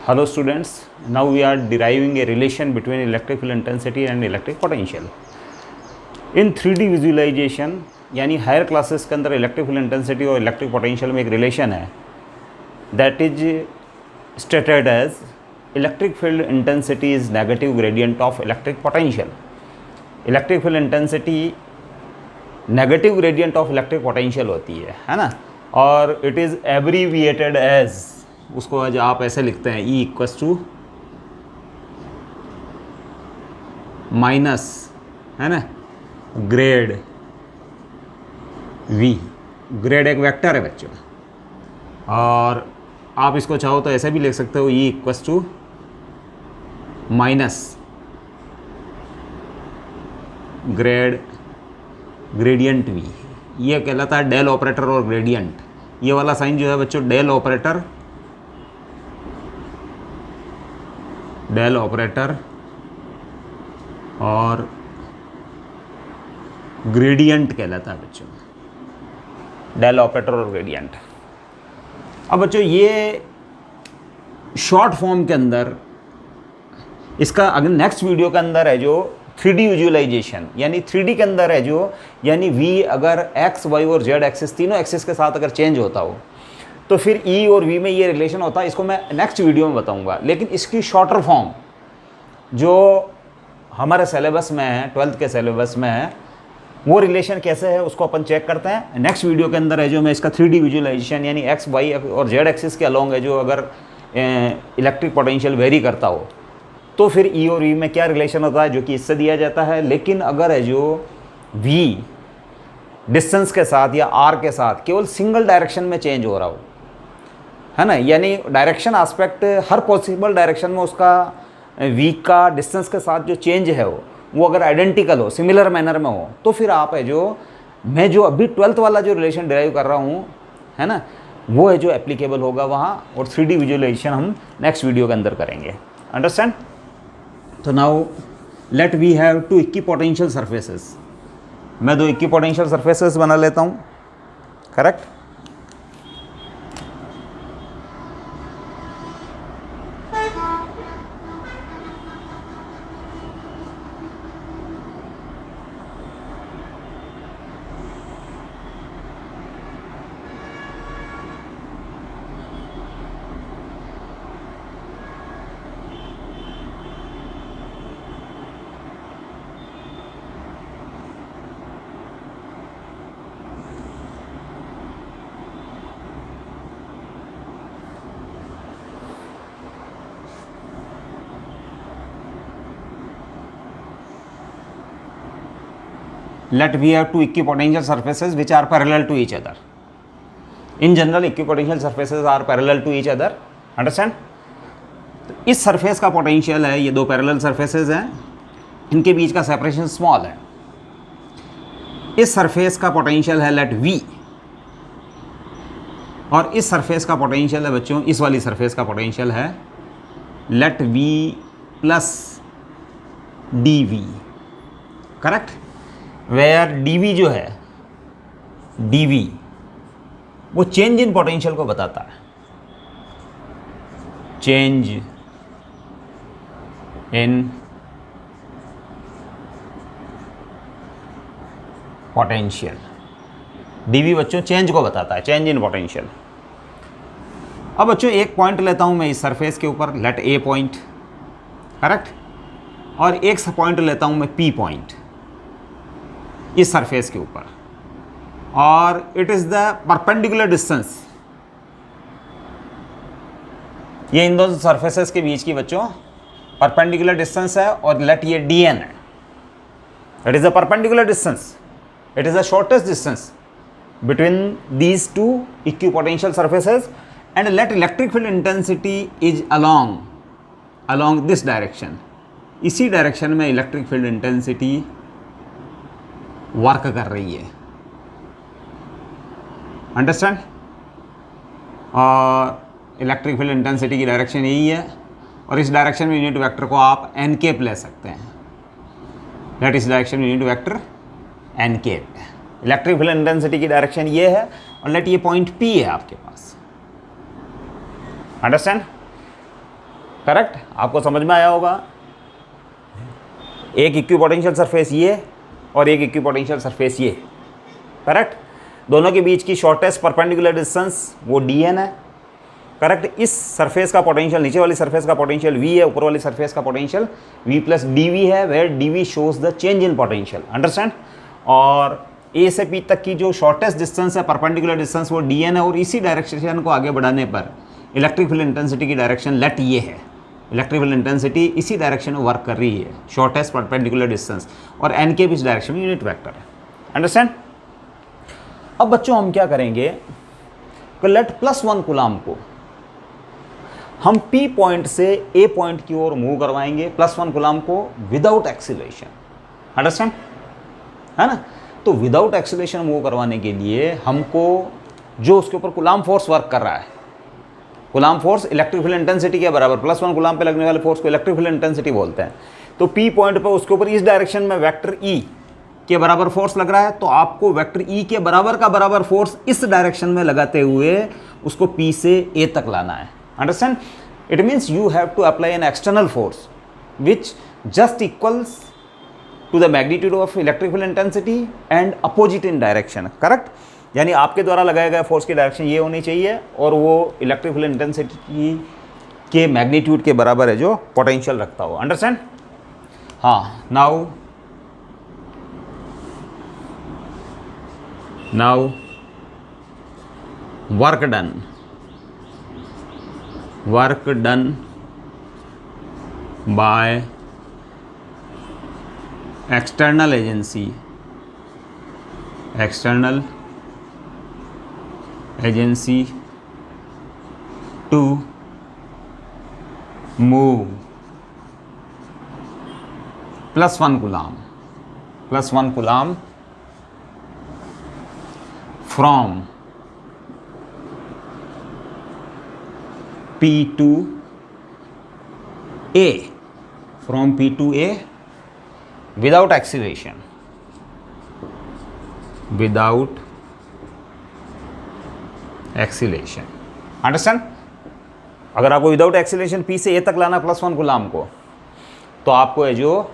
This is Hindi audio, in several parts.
Hello students, now we are deriving a relation between electric field intensity and electric potential. In 3D visualization यानी हायर क्लासेस के अंदर इलेक्ट्रिक फील्ड इंटेंसिटी और इलेक्ट्रिक पोटेंशियल में एक रिलेशन है, that is stated as electric field intensity is negative gradient of electric potential. Electric field intensity negative gradient of electric potential होती है ना, और इट इज़ एब्रीविएटेड एज, उसको आज आप ऐसे लिखते हैं E इक्वस टू माइनस, है ना, ग्रेड V. ग्रेड एक वेक्टर है बच्चों, और आप इसको चाहो तो ऐसे भी लिख सकते हो E equals to minus gradient V. ये कहलाता है डेल ऑपरेटर और ग्रेडियंट. ये वाला साइन जो है बच्चों डेल ऑपरेटर और ग्रेडियंट कहलाता है बच्चों, डेल ऑपरेटर और ग्रेडियंट. अब बच्चों ये शॉर्ट फॉर्म के अंदर इसका अगर नेक्स्ट वीडियो के अंदर है जो 3D विजुअलाइजेशन, यानी 3D के अंदर है जो, यानी V अगर X, Y और Z एक्सिस तीनों एक्सिस के साथ अगर चेंज होता हो तो फिर E और V में ये रिलेशन होता है. इसको मैं नेक्स्ट वीडियो में बताऊंगा, लेकिन इसकी शॉर्टर फॉर्म जो हमारे सिलेबस में है, 12th के सिलेबस में है, वो रिलेशन कैसे है उसको अपन चेक करते हैं. नेक्स्ट वीडियो के अंदर है जो मैं इसका 3D विजुअलाइजेशन यानी X, Y और Z एक्सिस के अलोंग है जो अगर इलेक्ट्रिक पोटेंशियल वेरी करता हो तो फिर E और V में क्या रिलेशन होता है जो कि इससे दिया जाता है. लेकिन अगर है जो V डिस्टेंस के साथ या R के साथ केवल सिंगल डायरेक्शन में चेंज हो रहा हो, है ना, यानी डायरेक्शन एस्पेक्ट हर पॉसिबल डायरेक्शन में उसका V का डिस्टेंस के साथ जो चेंज है वो अगर आइडेंटिकल हो, सिमिलर मैनर में हो, तो फिर आप है जो मैं जो अभी 12th वाला जो रिलेशन डिराइव कर रहा हूँ, है ना, वो है जो एप्लीकेबल होगा वहाँ. और 3D विजुअलाइजेशन हम नेक्स्ट वीडियो के अंदर करेंगे. अंडरस्टैंड? तो now let we have two equipotential surfaces. मैं दो इक्विपोटेंशियल सरफेसेस बना लेता हूँ. Correct? Let we have two equipotential surfaces which are parallel to each other. In general, equipotential surfaces are parallel to each other. Understand? तो इस सरफेस का पोटेंशियल है, ये दो पैरेलल सरफेसेस हैं, इनके बीच का सेपरेशन स्मॉल है. इस सरफेस का पोटेंशियल है लेट V, और इस सरफेस का पोटेंशियल है बच्चों, इस वाली सरफेस का पोटेंशियल है let V plus dV. Correct? Where dV जो है, dV वो चेंज इन पोटेंशियल को बताता है. Change in potential. dV बच्चों चेंज को बताता है, चेंज इन पोटेंशियल. अब बच्चों एक पॉइंट लेता हूं मैं इस सरफेस के ऊपर, लेट A पॉइंट. करेक्ट? और एक पॉइंट लेता हूं मैं P पॉइंट इस सरफेस के ऊपर, और it is the perpendicular distance. ये इन दोनों सरफेसेस के बीच की बच्चों परपेंडिकुलर डिस्टेंस है, और लेट ये dn है. It is the perpendicular distance, it is the shortest distance between these two equipotential surfaces, and let electric field intensity is along this direction. इसी डायरेक्शन में इलेक्ट्रिक फील्ड इंटेंसिटी वर्क कर रही है. अंडरस्टैंड? और इलेक्ट्रिक फील्ड इंटेंसिटी की डायरेक्शन यही है, और इस डायरेक्शन में यूनिट वेक्टर को आप एन केप ले सकते हैं. लेट इस डायरेक्शन में unit vector n cap. Electric field intensity की डायरेक्शन ये है, और लेट ये पॉइंट P है आपके पास. अंडरस्टैंड? करेक्ट, आपको समझ में आया होगा। एक इक्विपोटेंशियल सरफेस ये और एक इक्विपोटेंशियल सरफेस ये, करेक्ट। दोनों के बीच की शॉर्टेस्ट परपेंडिकुलर डिस्टेंस वो dn है, करेक्ट। इस सरफेस का पोटेंशियल, नीचे वाली सरफेस का पोटेंशियल v है, ऊपर वाली सरफेस का पोटेंशियल v प्लस dv है, where dv shows the change in potential, understand. और a से p तक की जो शॉर्टेस्ट डिस्टेंस है, परपेंडिकुलर डिस्टेंस, वो dn है, और इसी डायरेक्शन को आगे बढ़ाने पर इलेक्ट्रिक फील्ड इंटेंसिटी की डायरेक्शन लेट ये है। इलेक्ट्रिक फील्ड इंटेंसिटी इसी डायरेक्शन में वर्क कर रही है, शॉर्टेस्ट परपेंडिकुलर डिस्टेंस, और n के बीच डायरेक्शन में यूनिट वेक्टर है, अंडरस्टैंड। अब बच्चों हम क्या करेंगे कि लेट +1 कूलाम को हम P पॉइंट से A पॉइंट की ओर मूव करवाएंगे, +1 कूलाम को विदाउट एक्सीलरेशन, अंडरस्टैंड, है ना। तो विदाउट एक्सीलरेशन मूव करवाने के लिए हमको जो उसके ऊपर कूलाम फोर्स वर्क कर रहा है, coulomb force electric field intensity के बराबर, +1 कूलाम पे लगने वाले फोर्स को इलेक्ट्रिक फील्ड इंटेंसिटी बोलते हैं। तो P पॉइंट पर उसके ऊपर इस डायरेक्शन में वेक्टर E के बराबर फोर्स लग रहा है, तो आपको वेक्टर E के बराबर का बराबर फोर्स इस डायरेक्शन में लगाते हुए उसको P से A तक लाना है, understand. It means you have to apply an external force which just equals to the magnitude of electric field intensity and opposite in direction, correct. यानी आपके द्वारा लगाया गया फोर्स की डायरेक्शन ये होनी चाहिए और वो इलेक्ट्रिक फील्ड इंटेंसिटी के मैग्नीट्यूड के बराबर है जो पोटेंशियल रखता हो, अंडरस्टैंड। हाँ, now work done by external agency to move +1 coulomb from P to A, without acceleration, understand. अगर आपको विदाउट एक्सीलरेशन P से A तक लाना +1 कूलाम को, तो आपको है जो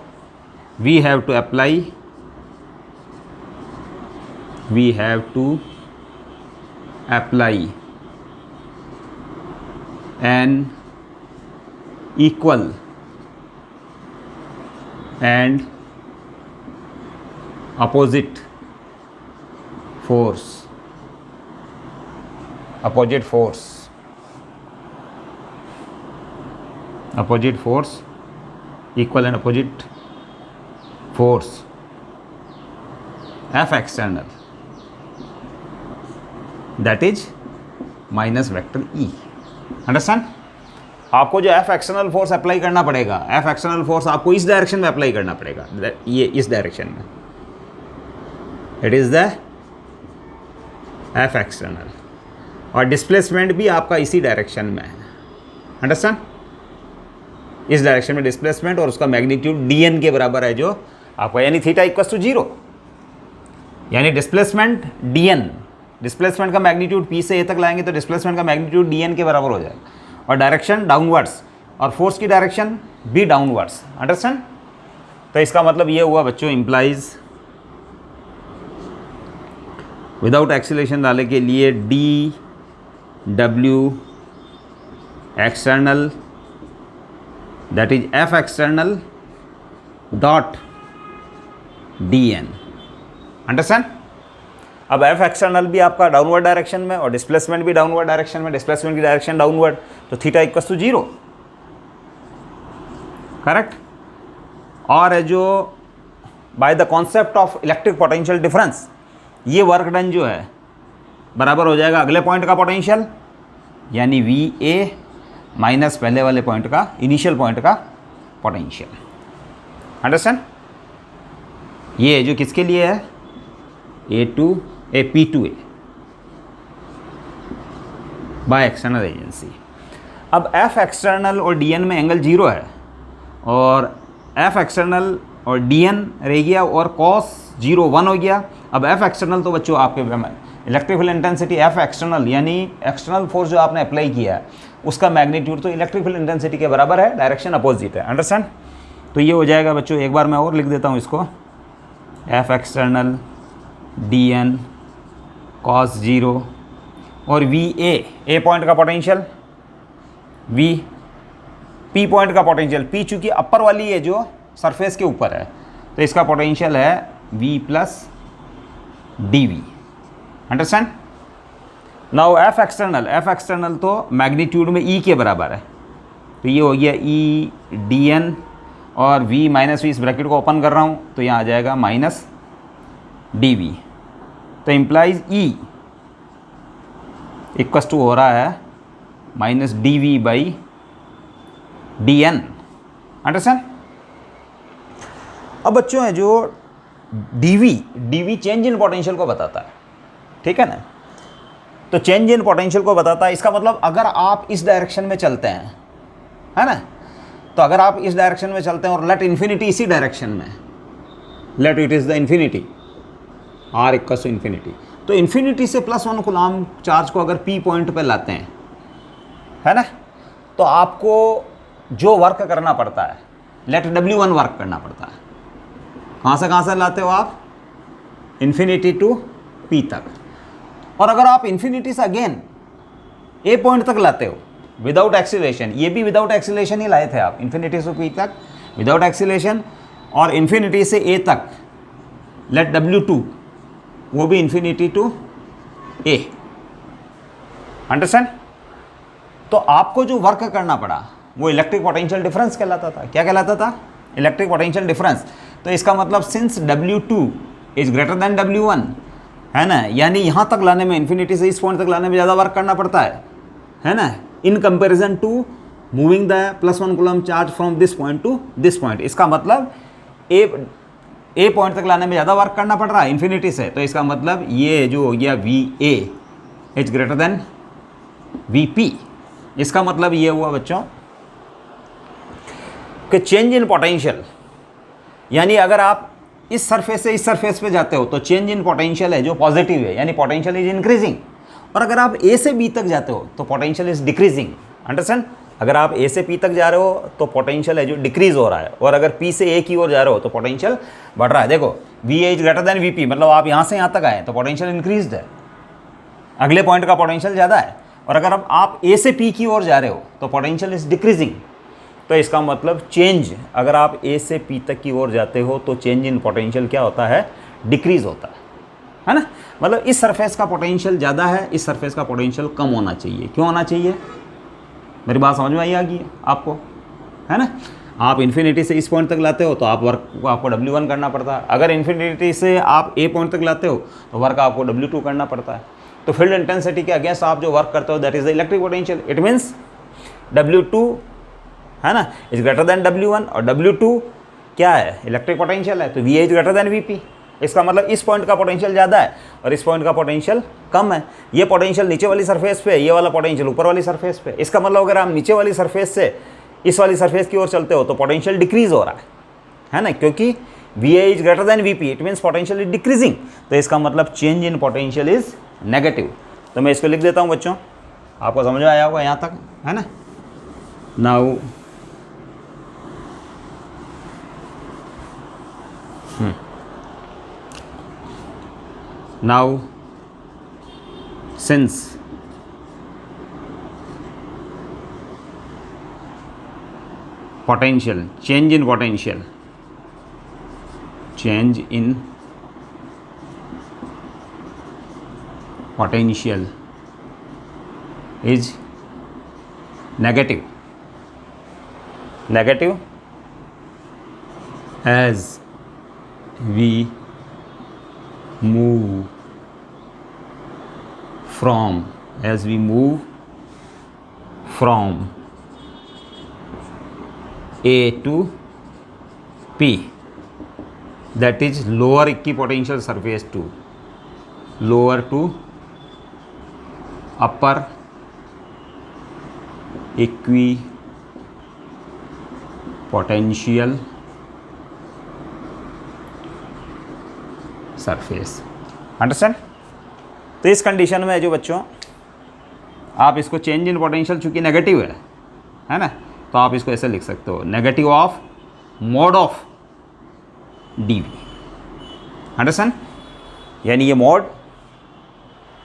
we have to apply an equal and opposite force equal and opposite force F external, that is minus vector E, understand. आपको जो F एक्सटर्नल फोर्स अप्लाई करना पड़ेगा, F एक्सटर्नल फोर्स आपको इस डायरेक्शन में अप्लाई करना पड़ेगा, ये इस डायरेक्शन में, it is the F external, और डिस्प्लेसमेंट भी आपका इसी डायरेक्शन में है, अंडरस्टैंड। इस डायरेक्शन में डिस्प्लेसमेंट और उसका मैग्नीट्यूड dn के बराबर है जो आपका, यानी थीटा इक्वल्स टू 0, यानी डिस्प्लेसमेंट dn, डिस्प्लेसमेंट का मैग्नीट्यूड P से A तक लाएंगे तो डिस्प्लेसमेंट का मैग्नीट्यूड dn के बराबर हो जाएगा, और डायरेक्शन डाउनवर्ड्स, और फोर्स की डायरेक्शन भी डाउनवर्ड्स, अंडरस्टैंड। तो इसका मतलब ये हुआ बच्चों, इम्प्लाइज विदाउट एक्सीलरेशन डालने के लिए dw external, that is F external dot dn, understand. अब F एक्सटर्नल भी आपका डाउनवर्ड डायरेक्शन में और डिस्प्लेसमेंट भी डाउनवर्ड डायरेक्शन में, डिस्प्लेसमेंट की डायरेक्शन डाउनवर्ड, तो थीटा इक्वल्स टू 0, करेक्ट। और है जो by the concept of electric potential difference, ये वर्क डन जो है बराबर हो जाएगा अगले पॉइंट का पोटेंशियल, यानी VA माइनस पहले वाले पॉइंट का, इनिशियल पॉइंट का पोटेंशियल, अंडरस्टैंड। ये है जो किसके लिए है, P2A बाय एक्सटर्नल एजेंसी। अब F एक्सटर्नल और dn में एंगल 0 है, और F एक्सटर्नल और dn रह गया, और cos 0 1 हो गया। अब F एक्सटर्नल तो बच्चों आपके electric field intensity F external, यानी एक्सटर्नल फोर्स जो आपने अप्लाई किया है उसका मैग्नीट्यूड तो इलेक्ट्रिक फील्ड इंटेंसिटी के बराबर है, डायरेक्शन अपोजिट है। अंडरस्टैंड? तो ये हो जाएगा बच्चों, एक बार मैं और लिख देता हूँ इसको, F external d n cos 0 और वी ए पॉइंट का पोटेंशियल, वी पी पॉइंट का पोटेंशियल, पी चूँकि अपर वाली है जो सरफेस के ऊपर है, तो इसका पोटेंशियल है V plus d V. Understand? Now F external तो मैग्नीट्यूड में ई के बराबर है, तो ये हो गया ई डी एन और v माइनस वी, इस ब्रैकेट को ओपन कर रहा हूँ तो यहाँ आ जाएगा माइनस डी वी, तो इम्प्लाइज ई इक्वस टू हो रहा है minus d V by d n. Understand? अब बच्चों है जो d V change in potential को बताता है, ठीक है ना? तो चेंज इन पोटेंशियल को बताता है, इसका मतलब अगर आप इस डायरेक्शन में चलते हैं, है ना, तो अगर आप इस डायरेक्शन में चलते हैं और लेट इन्फिनिटी इसी डायरेक्शन में, let it is the infinity, r equals to infinity, तो इन्फिनिटी से +1 कूलम चार्ज को अगर पी पॉइंट पे लाते हैं, है ना, तो आपको जो वर्क करना पड़ता है, लेट W1 वर्क करना पड़ता है। कहाँ से लाते हो आप? इन्फिनिटी टू पी तक। और अगर आप इन्फिनिटी से अगेन ए पॉइंट तक लाते हो विदाउट एक्सीलरेशन, ये भी विदाउट एक्सीलरेशन ही लाए थे आप, इन्फिनिटी से पी तक विदाउट एक्सीलरेशन, और इन्फिनिटी से ए तक लेट W2 वो भी इन्फिनिटी टू ए। अंडरस्टैंड? तो आपको जो वर्क करना पड़ा वो इलेक्ट्रिक पोटेंशियल डिफरेंस कहलाता था। क्या कहलाता था? Electric potential difference. तो इसका मतलब since W2 is greater then W1, है ना, यानी यहाँ तक लाने में, इन्फिनिटी से इस पॉइंट तक लाने में ज़्यादा वर्क करना पड़ता है ना, in comparison to moving the +1 coulomb charge from this point to this point. इसका मतलब ए पॉइंट तक लाने में ज़्यादा वर्क करना पड़ रहा है इन्फिनिटी से, तो इसका मतलब ये जो हो गया V A is greater then V P. इसका मतलब ये हुआ बच्चों कि चेंज इन पोटेंशियल, यानी अगर आप इस सरफेस से इस सरफेस पे जाते हो तो चेंज इन पोटेंशियल है जो पॉजिटिव है, यानी पोटेंशियल इज इंक्रीजिंग। और अगर आप ए से बी तक जाते हो तो पोटेंशियल इज डिक्रीजिंग। अंडरस्टैंड? अगर आप ए से पी तक जा रहे हो तो पोटेंशियल है जो डिक्रीज हो रहा है, और अगर पी से ए की ओर जा रहे हो तो पोटेंशियल बढ़ रहा है। देखो V A is greater then V P, मतलब आप यहाँ से यहाँ तक आए तो पोटेंशियल इंक्रीज्ड है, अगले पॉइंट का पोटेंशियल ज़्यादा है। और अगर अब आप ए से पी की ओर जा रहे हो तो पोटेंशियल इज डिक्रीजिंग। तो इसका मतलब चेंज, अगर आप ए से पी तक की ओर जाते हो तो चेंज इन पोटेंशियल क्या होता है? डिक्रीज होता है ना। मतलब इस सरफेस का पोटेंशियल ज़्यादा है, इस सरफेस का पोटेंशियल कम होना चाहिए। क्यों होना चाहिए? मेरी बात समझ में आई आ गई आपको, है ना। आप इन्फिनिटी से इस पॉइंट तक लाते हो तो आपको W1 करना पड़ता है, अगर इन्फिनिटी से आप ए पॉइंट तक लाते हो तो वर्क आपको W2 करना पड़ता है। तो फील्ड इंटेंसिटी के अगेंस्ट आप जो वर्क करते हो that is the electric potential. It means W2 है ना इज ग्रेटर देन W1, और W2 क्या है? इलेक्ट्रिक पोटेंशियल है, तो VA is greater then VP। इसका मतलब इस पॉइंट का पोटेंशियल ज़्यादा है और इस पॉइंट का पोटेंशियल कम है। ये पोटेंशियल नीचे वाली सरफेस पे है, ये वाला पोटेंशियल ऊपर वाली सरफेस पे। इसका मतलब अगर आप नीचे वाली सरफेस से इस वाली सरफेस की ओर चलते हो तो पोटेंशियल डिक्रीज हो रहा है ना, क्योंकि VA is greater then VP, it means potential is decreasing. तो इसका मतलब change in potential is negative. तो मैं इसको लिख देता हूँ बच्चों, आपको समझ में आया होगा यहाँ तक, है ना। Now now since potential change in potential is negative as we move from A to P, that is lower equipotential surface to lower to upper equipotential surface. Understand? तो इस कंडीशन में जो बच्चों आप इसको चेंज इन पोटेंशियल चूँकि नेगेटिव है ना, तो आप इसको ऐसे लिख सकते हो, negative of mod of d V. Understand? यानी ये मॉड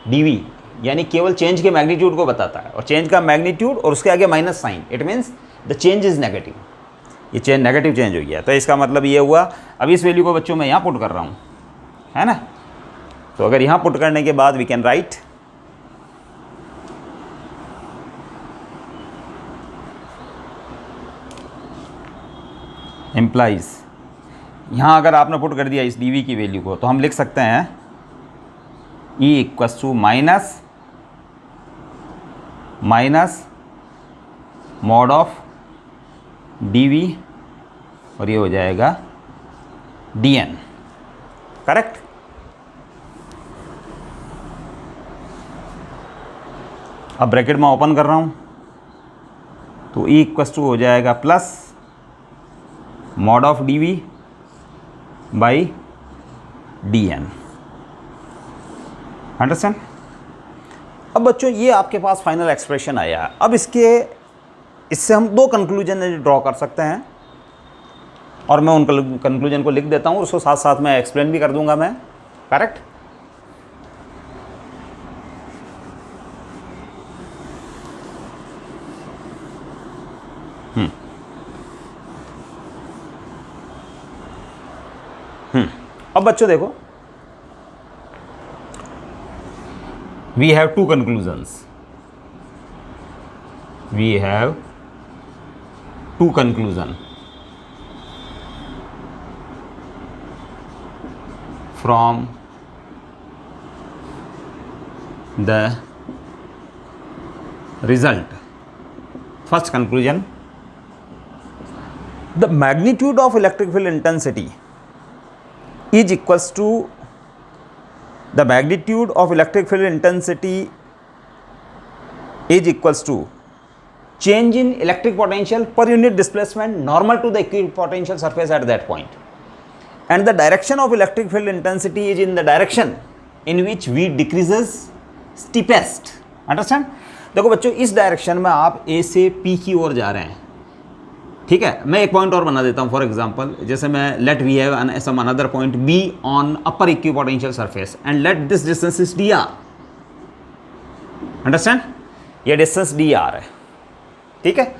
डी वी यानी केवल चेंज के मैग्नीट्यूड को बताता है, और चेंज का मैग्नीट्यूड और उसके आगे minus sign, it means the change is negative. ये चेंज नेगेटिव चेंज हो गया, तो इसका मतलब ये हुआ। अब इस वैल्यू को बच्चों मैं यहाँ पुट कर रहा हूँ, है ना। तो अगर यहाँ पुट करने के बाद वी कैन राइट इम्प्लाइज, यहाँ अगर आपने पुट कर दिया इस डी वी की वैल्यू को, तो हम लिख सकते हैं E equals to minus mod of d V, और ये हो जाएगा डी एन। करेक्ट? अब ब्रैकेट में ओपन कर रहा हूँ, तो E इक्वस टू हो जाएगा plus mod of d V by d n. Understand? अब बच्चों ये आपके पास फाइनल एक्सप्रेशन आया है। अब इससे हम दो कंक्लूजन ड्रॉ कर सकते हैं, और मैं उन कंक्लूजन को लिख देता हूँ, उसको साथ साथ में एक्सप्लेन भी कर दूंगा मैं। करेक्ट? अब बच्चों देखो, we have two conclusions. We have two conclusions from the result. First conclusion, the magnitude of electric field intensity is equals to the magnitude of electric field intensity is equals to change in electric potential per unit displacement normal to the equipotential surface at that point, and the direction of electric field intensity is in the direction in which V decreases steepest. Understand? देखो बच्चों, इस डायरेक्शन में आप A से P की ओर जा रहे हैं, ठीक है। मैं एक पॉइंट और बना देता हूँ, फॉर एग्जांपल जैसे मैं let we have some another point B on upper equipotential surface and let this distance is d r. Understand? ये डिस्टेंस डी आर है, ठीक है।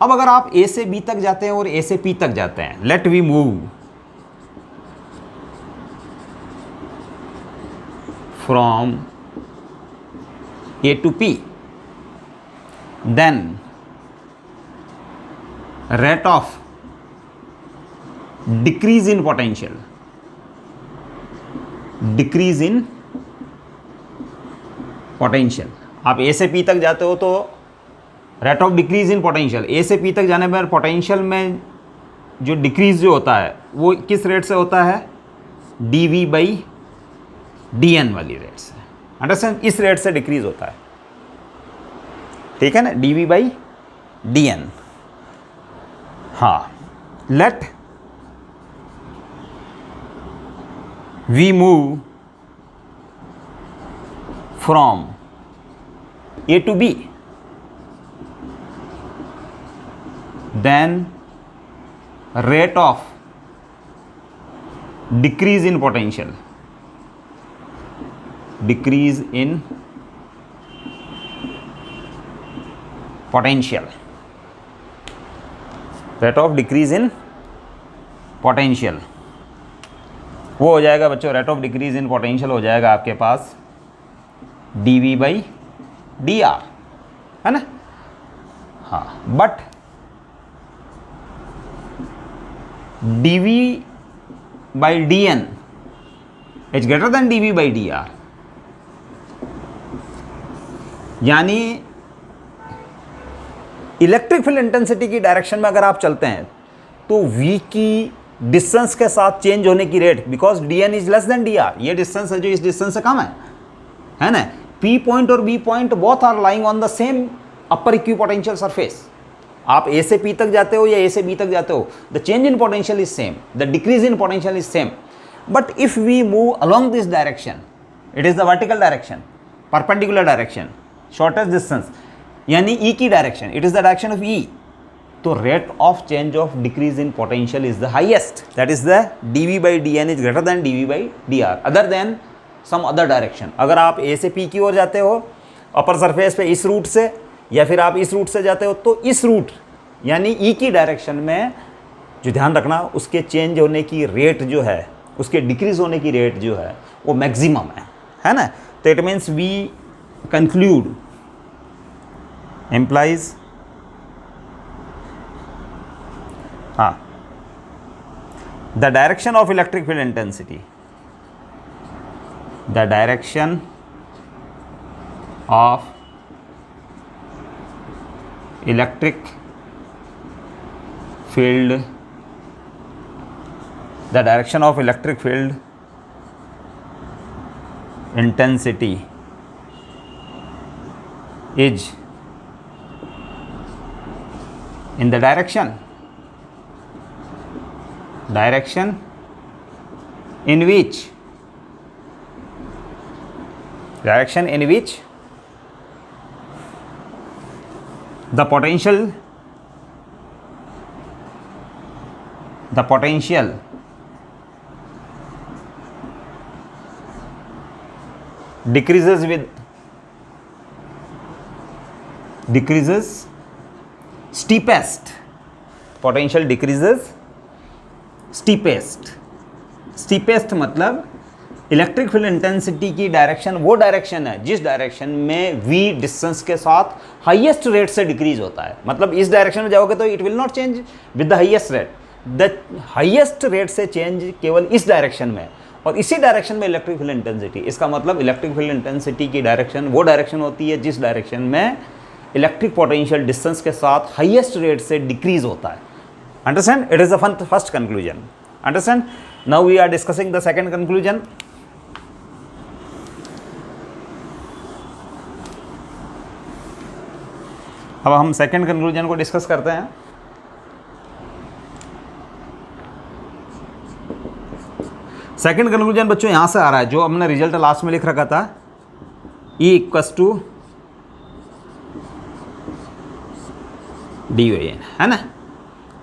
अब अगर आप ए से बी तक जाते हैं और ए से पी तक जाते हैं, let we move from A to P, then rate of decrease in potential, decrease in potential। आप A से P तक जाते हो तो rate of decrease in potential, A से P तक जाने पर पोटेंशियल में जो डिक्रीज जो होता है वो किस रेट से होता है, dV बाई dN वाली रेट से। अंडरस्टैंड? इस रेट से डिक्रीज होता है, ठीक है ना, dV बाई dN। हाँ, let we move from A to B, then rate of decrease in potential, decrease in potential, rate of decrease in potential, वो हो जाएगा बच्चों, rate of decrease in potential हो जाएगा आपके पास D V by D R, है ना। हाँ, but D V by d N is greater than d V by D r, यानी इलेक्ट्रिक फील्ड इंटेंसिटी की डायरेक्शन में अगर आप चलते हैं तो V की डिस्टेंस के साथ चेंज होने की rate, because dN is less than dr, ये डिस्टेंस है जो इस डिस्टेंस से कम है ना। P पॉइंट और B point both are lying on the same upper equipotential surface. आप A से P तक जाते हो या A से B तक जाते हो, the change in potential is same, the decrease in potential is same, but if we move along this direction, it is the vertical direction, perpendicular direction, shortest distance यानी ई की direction, it is the direction of E, तो rate of change of decrease in potential is the highest, that is the dv by dn is greater than dv by dr other than some other direction. अगर आप ए से पी की ओर जाते हो अपर सरफेस पे इस रूट से, या फिर आप इस रूट से जाते हो, तो इस रूट यानी ई की डायरेक्शन में जो ध्यान रखना, उसके चेंज होने की रेट जो है, उसके डिक्रीज होने की रेट जो है वो मैक्सिमम है ना। तो it means we conclude implies the direction of electric field intensity, the direction of electric field, the direction of electric field intensity is in the direction in which the potential decreases steepest, potential decreases steepest मतलब इलेक्ट्रिक फील्ड इंटेंसिटी की डायरेक्शन वो डायरेक्शन है जिस डायरेक्शन में v डिस्टेंस के साथ हाईएस्ट रेट से डिक्रीज होता है। मतलब इस डायरेक्शन में जाओगे तो it will not change with the highest rate, the highest rate से चेंज केवल इस डायरेक्शन में, और इसी डायरेक्शन में इलेक्ट्रिक फील्ड इंटेंसिटी। इसका मतलब इलेक्ट्रिक फील्ड इंटेंसिटी की डायरेक्शन वो डायरेक्शन होती है जिस डायरेक्शन में इलेक्ट्रिक पोटेंशियल डिस्टेंस के साथ हाईएस्ट रेट से डिक्रीज होता है। Understand? It is the first conclusion. Understand? Now we are discussing the second conclusion. अब हम सेकंड कंक्लूजन को डिस्कस करते हैं। सेकंड कंक्लूजन बच्चों यहां से आ रहा है, जो हमने रिजल्ट लास्ट में लिख रखा था, E इक्वल्स टू dy है ना,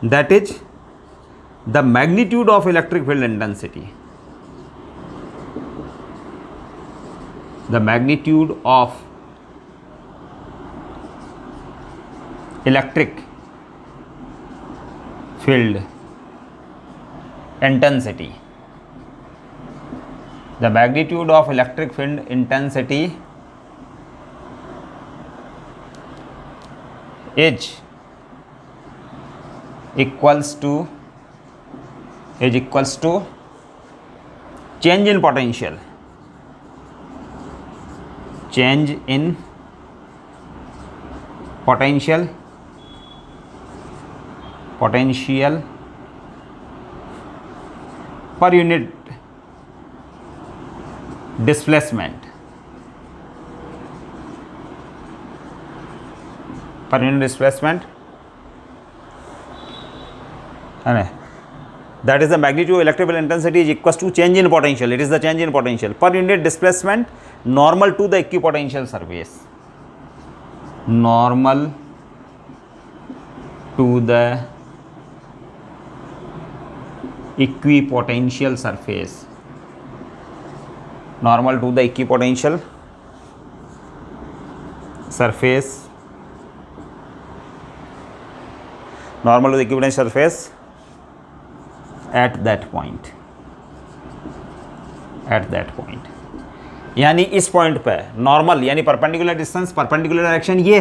that is the magnitude of electric field intensity, the magnitude of electric field intensity, the magnitude of electric field intensity is equals to change in potential, per unit displacement, that is the magnitude of electric field intensity is equals to change in potential. It is the change in potential per unit displacement normal to the equipotential surface. Normal to the equipotential surface. Normal to the equipotential surface. Normal to the equipotential surface at that point. यानी इस पॉइंट पे नॉर्मल यानी परपेंडिकुलर डिस्टेंस, परपेंडिकुलर डायरेक्शन ये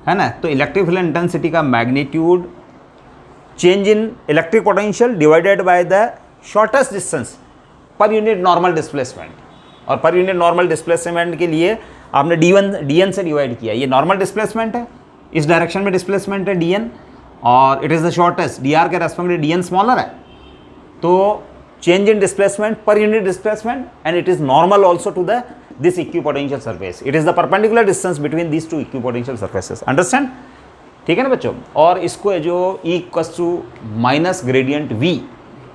है ना। तो इलेक्ट्रिक फील्ड इंटेंसिटी का magnitude change in electric potential divided by the shortest distance per unit normal displacement, और पर यूनिट नॉर्मल डिस्प्लेसमेंट के लिए आपने dn से डिवाइड किया। ये नॉर्मल डिस्प्लेसमेंट है, इस डायरेक्शन में डिस्प्लेसमेंट है dn, और it is the shortest, dr के रेस्पेक्ट में dn स्मॉलर है, तो change in displacement per unit displacement and it is normal also to the this equipotential surface. It is the perpendicular distance between these two equipotential surfaces. Understand? ठीक है ना बच्चों। और इसको जो E equals to minus gradient V,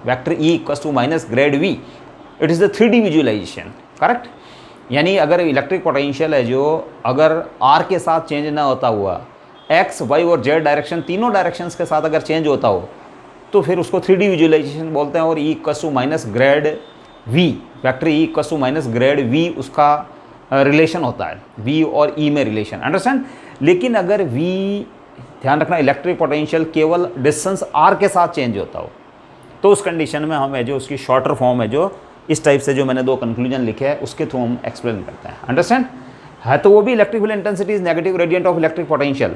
vector E equals to minus grad V, it is the 3D visualization, correct. यानी अगर इलेक्ट्रिक पोटेंशियल है जो अगर आर के साथ चेंज ना होता हुआ एक्स वाई और जेड डायरेक्शन तीनों डायरेक्शंस के साथ अगर चेंज होता हो तो फिर उसको 3D विजुअलाइजेशन बोलते हैं। और E equal to minus grad V, factor E equal to minus grad V उसका रिलेशन होता है, वी और ई में रिलेशन, अंडरस्टैंड। लेकिन अगर वी, ध्यान रखना, इलेक्ट्रिक पोटेंशियल केवल डिस्टेंस आर के साथ चेंज होता हो तो उस कंडीशन में हम है जो उसकी शॉर्टर फॉर्म है जो इस टाइप से जो मैंने 2 कंक्लूजन लिखे हैं उसके थ्रू हम एक्सप्लेन करते हैं, अंडरस्टैंड है। तो वो भी electrical intensity is negative gradient of electric potential,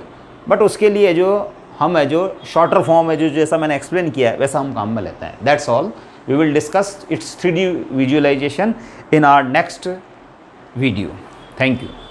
but उसके लिए जो हम है जो शॉर्टर फॉर्म है जो जैसा मैंने एक्सप्लेन किया है वैसा हम काम में लेते हैं। That's all, we will discuss its 3D visualization in our next video. Thank you.